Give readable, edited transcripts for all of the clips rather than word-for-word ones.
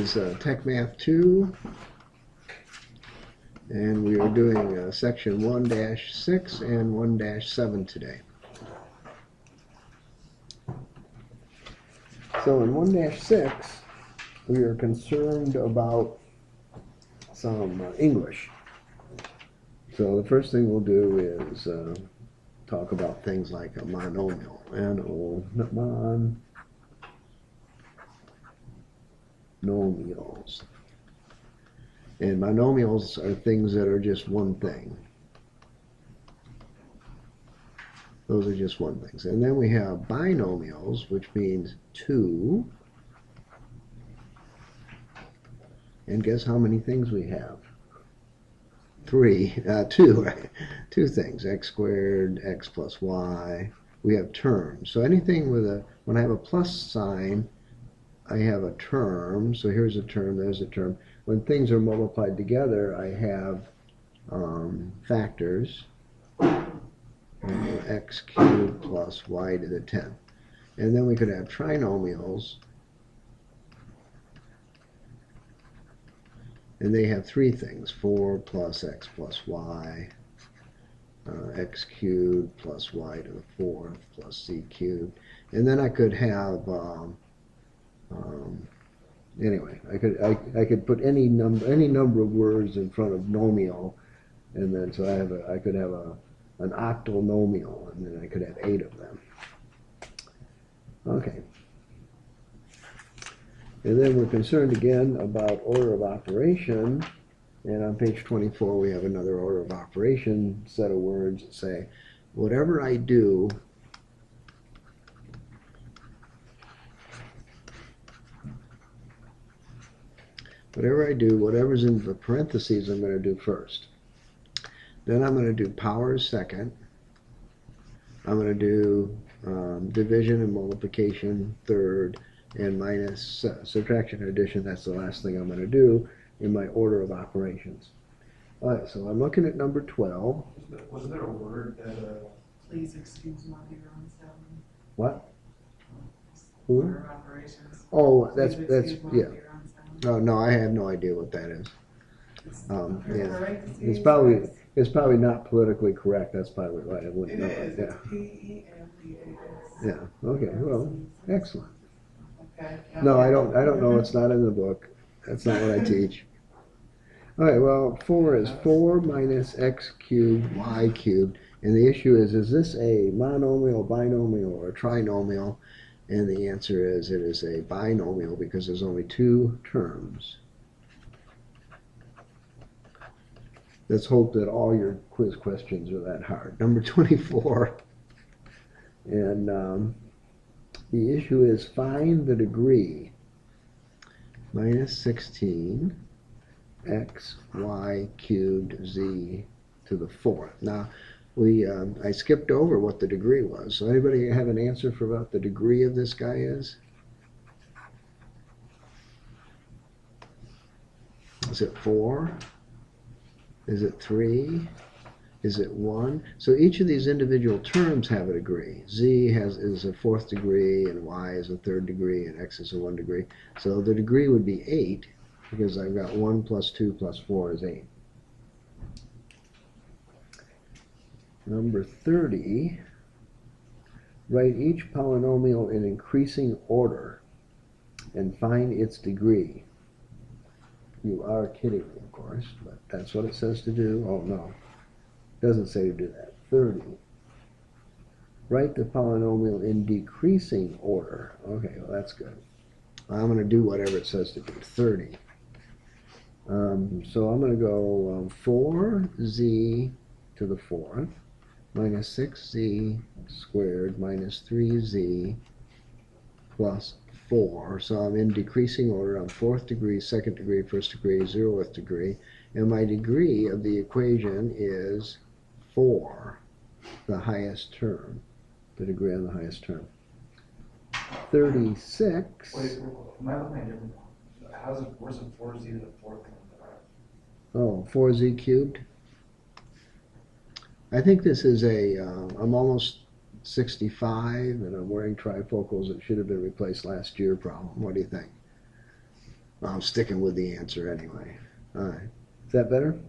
Is Tech Math 2, and we are doing section 1-6 and 1-7 today. So in 1-6, we are concerned about some English. So the first thing we'll do is talk about things like a monomial. Monomials. And monomials are things that are just one thing. Those are just one thing. And then we have binomials, which means two. And guess how many things we have? Two, right? Two things, x squared, x plus y. We have terms. So anything with when I have a plus sign, I have a term. So here's a term, there's a term. When things are multiplied together, I have factors. X cubed plus y to the 10th. And then we could have trinomials. And they have three things: 4 plus x plus y, x cubed plus y to the 4th plus c cubed. And then I could have anyway, I could put any number of words in front of nomial, and then so I could have an octonomial, and then I could have 8 of them. Okay. And then we're concerned again about order of operation. And on page 24, we have another order of operation set of words that say, whatever I do, whatever's in the parentheses, I'm going to do first. Then I'm going to do powers second. I'm going to do division and multiplication third, and minus subtraction and addition. That's the last thing I'm going to do in my order of operations. All right, so I'm looking at number 12. Was there a word that... Please excuse my on 7. What? Who? Order of operations. Oh, that's yeah. No, I have no idea what that is. Yeah, it's probably not politically correct. That's probably why I wouldn't know it. Yeah. P-E-M-P-A-S. Yeah. Okay. Well, excellent. Okay. No, I don't know. It's not in the book. That's not what I teach. All right. Well, 4 is 4 minus x cubed y cubed, and the issue is this a monomial, binomial, or trinomial? And the answer is it is a binomial because there's only 2 terms. Let's hope that all your quiz questions are that hard. Number 24. And the issue is find the degree. Minus 16 x y cubed z to the 4th. Now, I skipped over what the degree was. So anybody have an answer for what the degree of this guy is? Is it 4? Is it 3? Is it 1? So each of these individual terms have a degree. Z is a 4th degree, and y is a 3rd degree, and x is a 1 degree. So the degree would be 8, because I've got 1 plus 2 plus 4 is 8. Number 30, write each polynomial in increasing order and find its degree. You are kidding me, of course, but that's what it says to do. Oh, no. It doesn't say to do that. 30. Write the polynomial in decreasing order. Okay, well, that's good. I'm going to do whatever it says to do. 30. So I'm going to go 4z to the 4th minus 6z squared minus 3z plus 4. So I'm in decreasing order. I'm 4th degree, 2nd degree, 1st degree, 0th degree. And my degree of the equation is 4, the highest term, the degree on the highest term. 36. Wait, am I looking at different? Where's the 4z to the 4th? Oh, 4z cubed. I think this is I'm almost 65 and I'm wearing trifocals that should have been replaced last year problem. What do you think? I'm sticking with the answer anyway. All right. Is that better?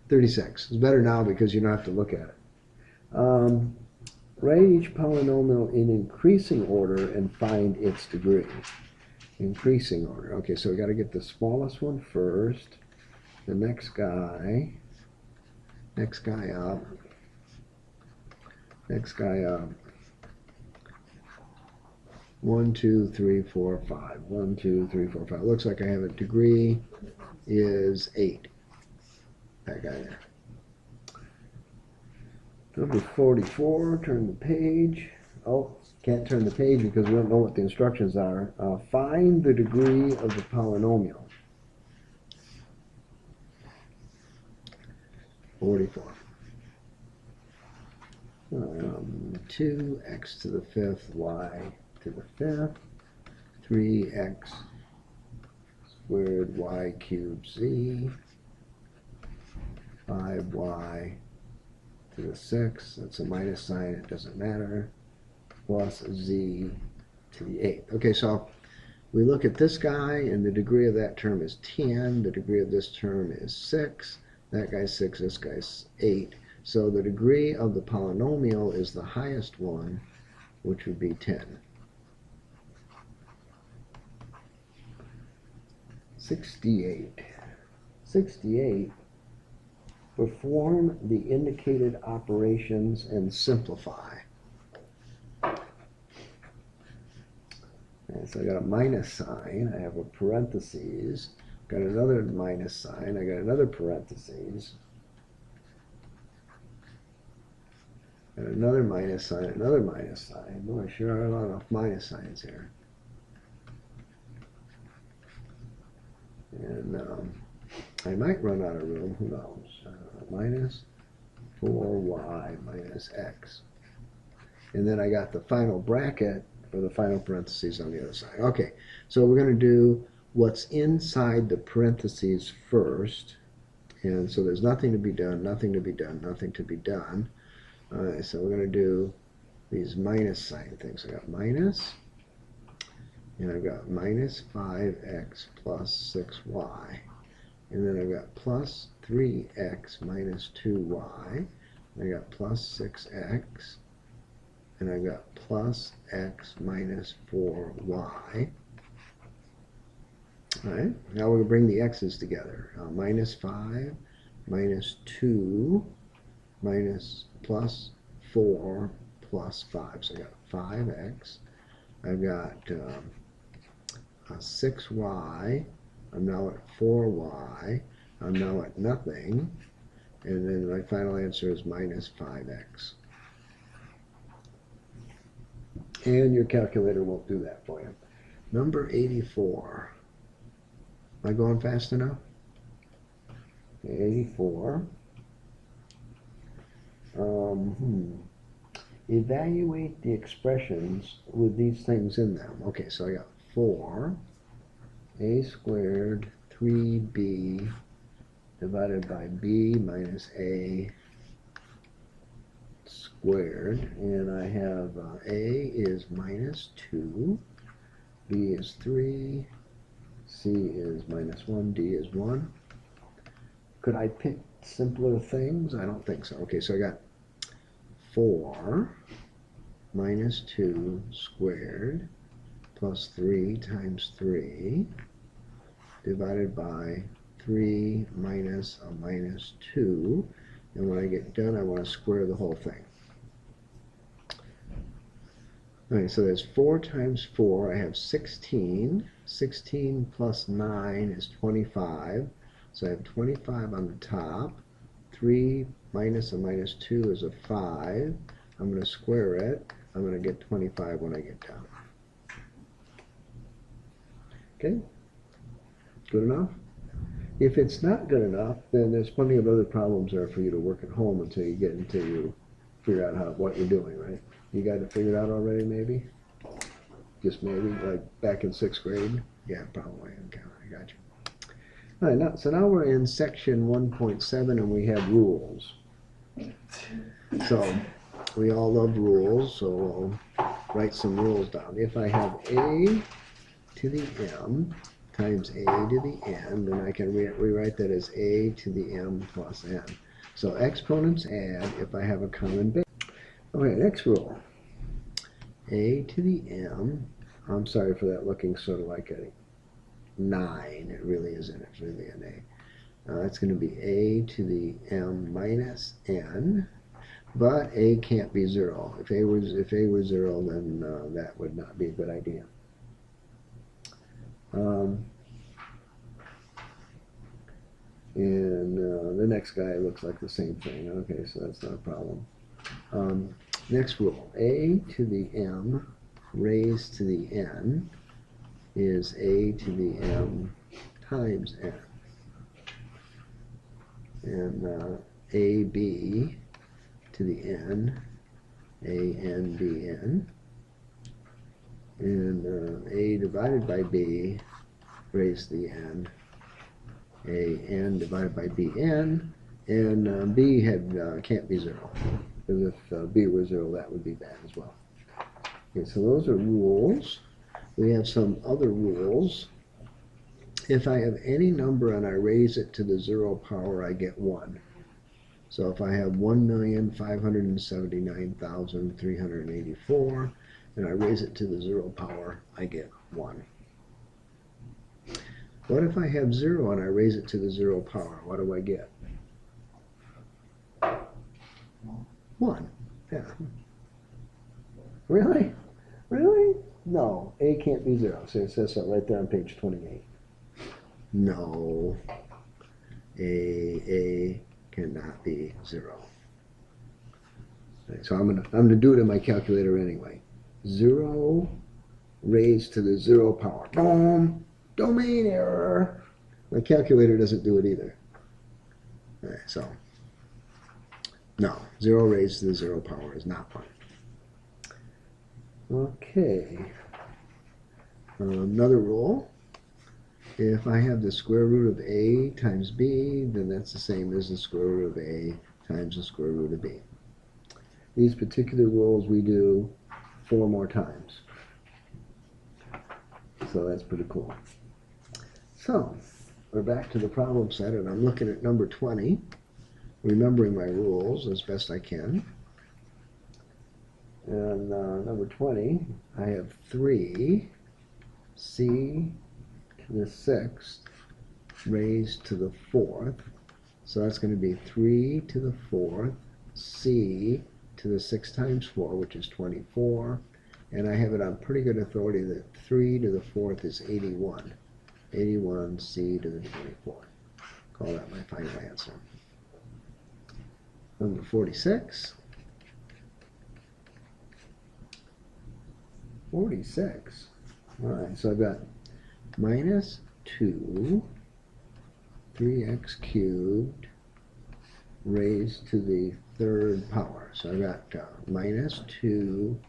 36. It's better now because you don't have to look at it. Write each polynomial in increasing order and find its degree. Increasing order. Okay, so we got to get the smallest one first. The next guy up. Next guy up. 1, 2, 3, 4, 5. 1, 2, 3, 4, 5. Looks like I have a degree is 8. That guy there. Number 44, turn the page. Oh, can't turn the page because we don't know what the instructions are. Find the degree of the polynomial. 44. 2x to the 5th, y to the 5th, 3x squared y cubed z, 5y to the 6th, that's a minus sign, it doesn't matter, plus z to the 8th. Okay, so we look at this guy, and the degree of that term is 10, the degree of this term is 6, that guy's 6, this guy's 8. So the degree of the polynomial is the highest one, which would be 10. 68. 68. Perform the indicated operations and simplify. And so I got a minus sign, I have a parentheses, got another minus sign, I got another parentheses, got another minus sign, another minus sign. Boy, I sure are a lot of minus signs here. And I might run out of room, who knows. Minus 4y minus x. And then I got the final bracket for the final parentheses on the other side. Okay, so we're going to do what's inside the parentheses first. And so there's nothing to be done, nothing to be done, nothing to be done. So we're going to do these minus sign things. I got minus, and I've got minus 5x plus 6y. And then I've got plus 3x minus 2y. I got plus 6x. And I've got plus x minus 4y. Alright, now we're going to bring the x's together. Minus 5, minus 2, minus plus 4, plus 5. So I got 5x. I've got 6y. I'm now at 4y. I'm now at nothing. And then my final answer is minus 5x. And your calculator won't do that for you. Number 84. Am I going fast enough? 84. Evaluate the expressions with these things in them. Okay, so I got 4 a squared 3b divided by b minus a squared, and I have a is minus 2, b is 3, c is minus 1, d is 1. Could I pick simpler things? I don't think so. Okay, so I got 4 minus 2 squared plus 3 times 3 divided by 3 minus a minus 2. And when I get done, I want to square the whole thing. Alright, so there's 4 times 4. I have 16. 16 plus 9 is 25. So I have 25 on the top. 3 minus a minus 2 is a 5. I'm going to square it. I'm going to get 25 when I get down. Okay? Good enough? If it's not good enough, then there's plenty of other problems there for you to work at home until you figure out what you're doing, right? You got it figured out already, maybe? Just maybe, like back in 6th grade? Yeah, probably. Okay, I got you. All right, so now we're in section 1.7 and we have rules. So we all love rules, so we'll write some rules down. If I have a to the m times a to the n, then I can rewrite that as a to the m plus n. So exponents add if I have a common base. Okay, next rule. A to the m, I'm sorry for that looking sort of like a 9, it really isn't, it's really an a. It's going to be a to the m minus n, but a can't be 0. If a was 0, then that would not be a good idea. And the next guy looks like the same thing. Okay, so that's not a problem. Next rule, a to the m raised to the n is a to the m times n. And ab to the n, a n b n. And a divided by b raised to the n, a n divided by b n, and b can't be 0. Because if b were 0, that would be bad as well. Okay, so those are rules. We have some other rules. If I have any number and I raise it to the 0 power, I get 1. So if I have 1,579,384 and I raise it to the 0 power, I get 1. What if I have 0 and I raise it to the 0 power? What do I get? 1. Yeah. Really? Really? No, a can't be 0. So it says so right there on page 28. No, a cannot be 0. Right, so I'm gonna do it in my calculator anyway. 0 raised to the 0 power. Boom! Domain error. My calculator doesn't do it either. Right, so no, 0 raised to the 0 power is not 1. Okay. Another rule. If I have the square root of a times b, then that's the same as the square root of a times the square root of b. These particular rules we do 4 more times. So that's pretty cool. So, we're back to the problem set, and I'm looking at number 20, remembering my rules as best I can. And number 20, I have 3 c to the 6th raised to the 4th. So that's going to be 3 to the 4th, c to the 6 times 4, which is 24. And I have it on pretty good authority that 3 to the 4th is 81. 81 c to the 24th. Call that my final answer. Number 46. 46. All right, so I've got minus 2 3x cubed raised to the 3rd power. So I've got minus 2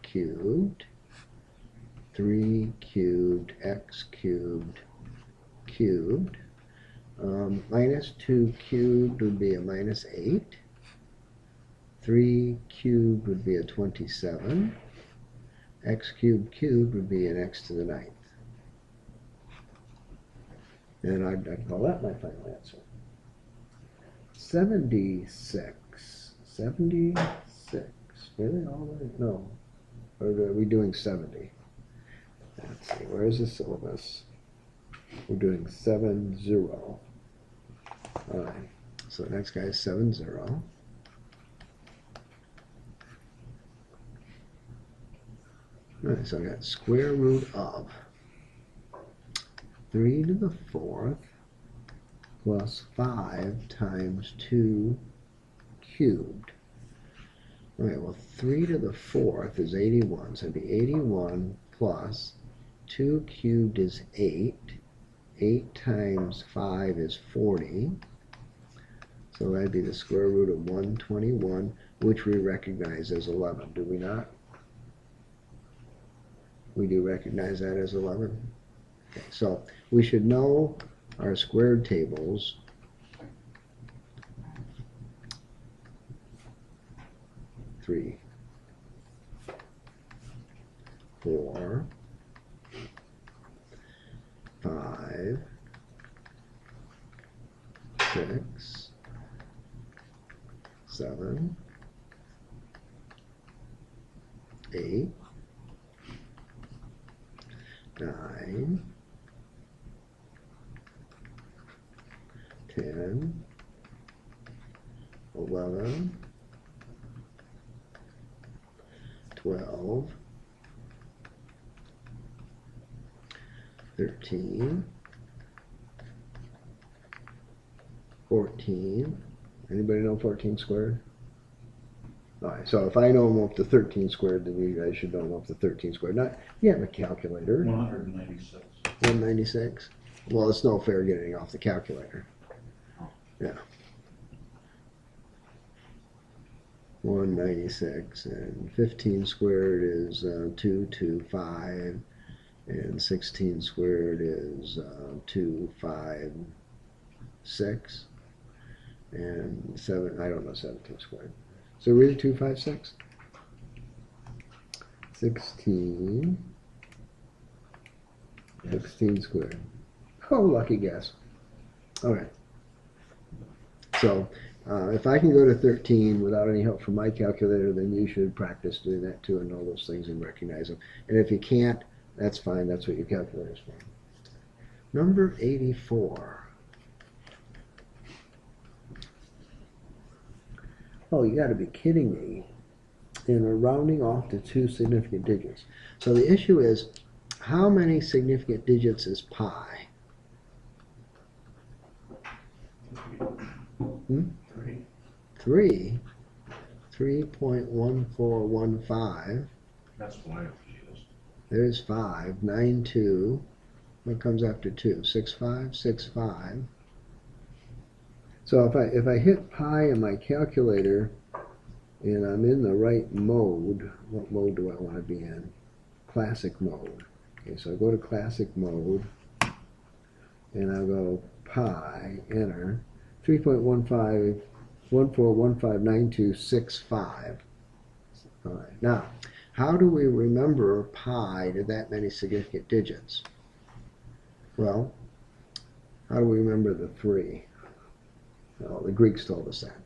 cubed, 3 cubed, x cubed, cubed. Minus 2 cubed would be a minus 8. 3 cubed would be a 27. X cubed cubed would be an x to the 9th. And I'd call that my final answer. 76. 76. Really? All the way? No. Or are we doing 70? Let's see. Where's the syllabus? We're doing 70. All right. So the next guy is 70. All right, so I got square root of 3 to the 4th plus 5 times 2 cubed. All right, well, 3 to the 4th is 81, so it'd be 81 plus 2 cubed is 8. 8 times 5 is 40. So that'd be the square root of 121, which we recognize as 11, do we not? We do recognize that as 11. Okay, so we should know our squared tables. Three, 4, 5, 5, 6, 7, 8, 9, 10, 11, 12, 13, 14. Anybody know 14 squared? Alright, so if I know I'm up to 13 squared, then you guys should know I'm up to 13 squared. Not, you have a calculator. 196. 196? Well, it's no fair getting off the calculator. Yeah. 196, and 15 squared is 225, and 16 squared is 256, and 7, I don't know 17 squared. So read it 256. 16, Yes. 16 squared. Oh, lucky guess. Okay. So, if I can go to 13 without any help from my calculator, then you should practice doing that too and know those things and recognize them. And if you can't, that's fine. That's what your calculator is for. Number 84. Oh, you got to be kidding me. And we're rounding off to 2 significant digits. So the issue is, how many significant digits is pi? 3. 3.1415. That's why it is. There's 5. 9, 2. What comes after 2? 6, 5, 6, 5. So if I hit pi in my calculator and I'm in the right mode, what mode do I want to be in? Classic mode. Okay, so I go to classic mode and I'll go pi, enter, 3.1514159265. All right, now, how do we remember pi to that many significant digits? Well, how do we remember the 3? Well, the Greeks told us that.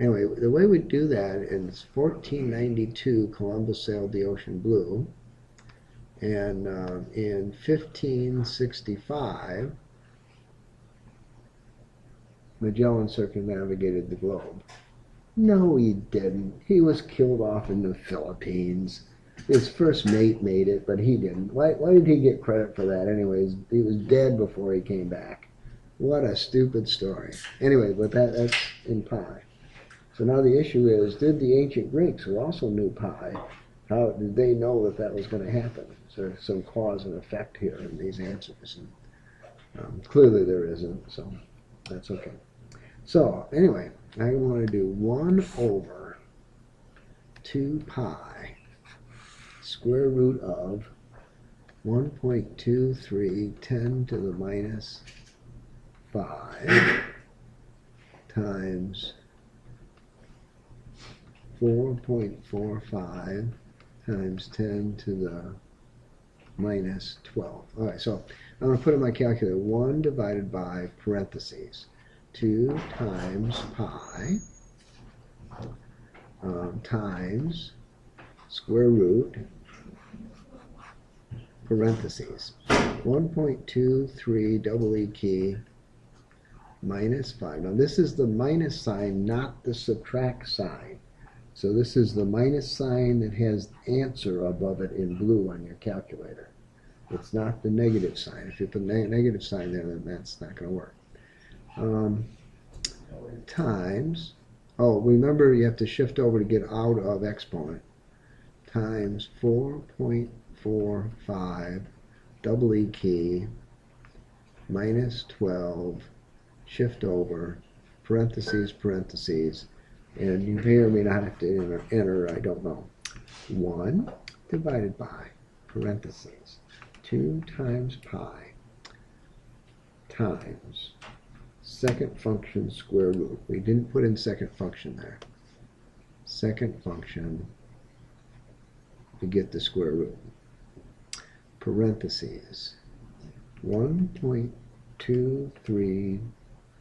Anyway, the way we do that is 1492, Columbus sailed the ocean blue. And in 1565, Magellan circumnavigated the globe. No, he didn't. He was killed off in the Philippines. His first mate made it, but he didn't. Why did he get credit for that anyways? He was dead before he came back. What a stupid story. Anyway, but that's in pi. So now the issue is, did the ancient Greeks, who also knew pi, how did they know that that was going to happen? Is there some cause and effect here in these answers? And, clearly there isn't, so that's okay. So anyway, I want to do 1 over 2 pi square root of 1.23 10 to the minus 5 times 4.45 times 10 to the minus 12. All right, so I'm going to put in my calculator 1 divided by parentheses 2 times pi times square root parentheses 1.23 double E key minus 5. Now this is the minus sign, not the subtract sign. So this is the minus sign that has answer above it in blue on your calculator. It's not the negative sign. If you put a negative sign there, then that's not going to work. Times, oh, remember you have to shift over to get out of exponent, times 4.45 double E key minus 12, shift over, parentheses, parentheses, and you may or may not have to enter, I don't know. 1 divided by parentheses 2 times pi times second function square root. We didn't put in second function there. Second function to get the square root. Parentheses 1.23 2, 3,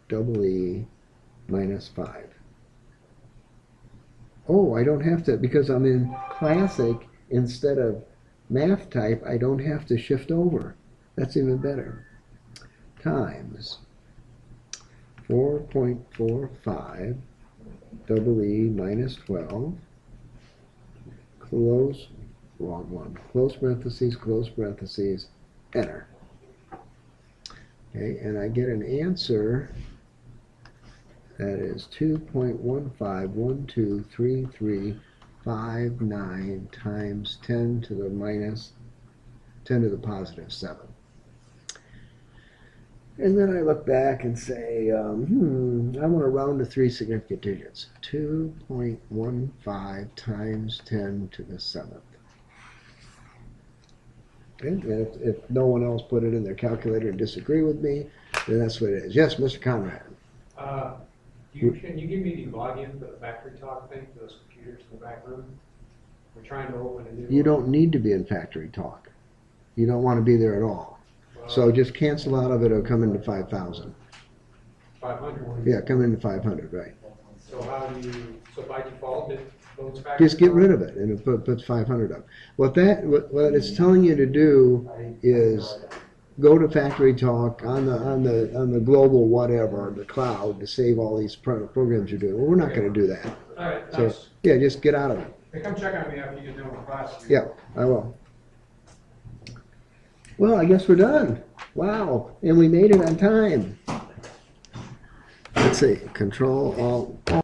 double E, minus 5. Oh, I don't have to, because I'm in classic instead of math type, I don't have to shift over. That's even better. Times 4.45 double E minus 12, close, wrong one, close parentheses, enter. Okay, and I get an answer that is 2.15123359 times 10 to the positive 7. And then I look back and say, I want to round to 3 significant digits. 2.15 times 10 to the 7th. Okay? And if no one else put it in their calculator and disagree with me, then that's what it is. Yes, Mr. Conrad. Can you give me the login for the factory talk thing for those computers in the back room? We're trying to open a new. You don't need to be in factory talk. You don't want to be there at all. So just cancel out of it or come into 5,000. 500. Yeah, come into 500, right. So how do you, so by default, it loads factory Just get talk? rid of it and it puts 500 up. What it's telling you to do is go to factory talk on the global whatever, the cloud, to save all these programs you're doing. Well, we're not going to do that. All right, So nice. yeah, just get out of it. Hey, come check on me after you get done with class. Yeah, I will. Well, I guess we're done. Wow, and we made it on time. Let's see, Control Alt.